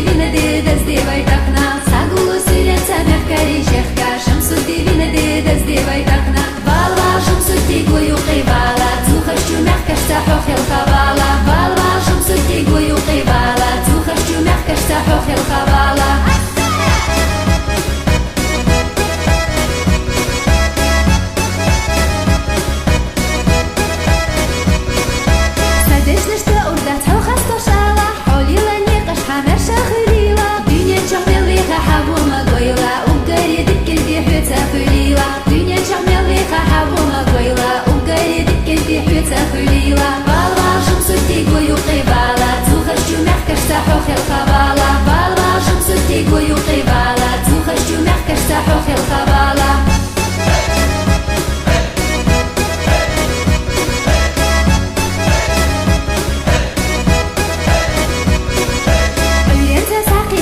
الدين دي دز دي بيتقنا ساقول سيرة مفكري شيخك شمس الدين دي دز دي بيتقنا بالا شمس الدين ويقبالا تخش مخكش تحوخ الخبالا بالا شمس الدين ويقبالا تخش مخكش تحوخ الخبالا سدش نشتا أردت حوخ استشالا حولي لني قشحة مرشا خليلا دنيا شغل ليها حبو مقويلا وقري دكن دي حوتا خليلا دنيا شغل ليها حبو مقويلا وقري دكن دي حوتا خليلا بالا شمس الدين ويقبالا تخش مخكش تحوخ الخبالا بالا شمس الدين ويقبالا تخش مخكش تحوخ الخبالا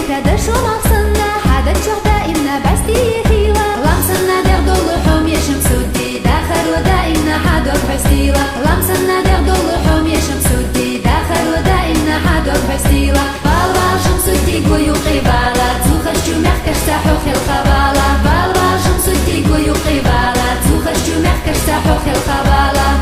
كذا شو مقصنا حدا شو دائمنا بس تيهيلا لمسنا دغدو لحوم يا شمس الدين داخل ودائمنا حدوك بستيلا لمسنا دغدو لحوم يا شمس الدين داخل ودائمنا حدوك بستيلا بالا شمس الدين ويقبالا تخش مخكش تحوخ الخبالا بالا شمس الدين ويقبالا تخش مخكش تحوخ الخبالا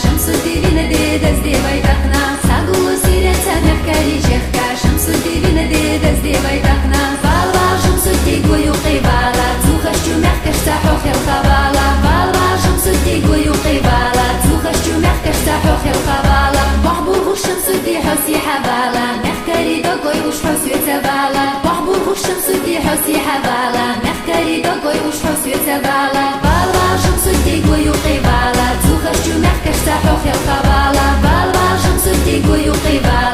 شمس الدين دي دز دي بيتقنا ساقول سيرة مفكري شيخك شمس الدين دي دز دي بيتقنا بالا شمس الدين ويقبالا تخش مخكش تحوخ الخبالا بالا شمس الدين ويقبالا تخش مخكش تحوخ الخبالا محبوب الشمس دي حسي حبالا مخكري دقوي وش حسي تبالا محبوب الشمس دي حسي حبالا مخكري دقوي وش حسي تبالا بالا شمس الدين ويقبالا تخش مخكش تحوخ الخبالا بالا شمس الدين ويقبالا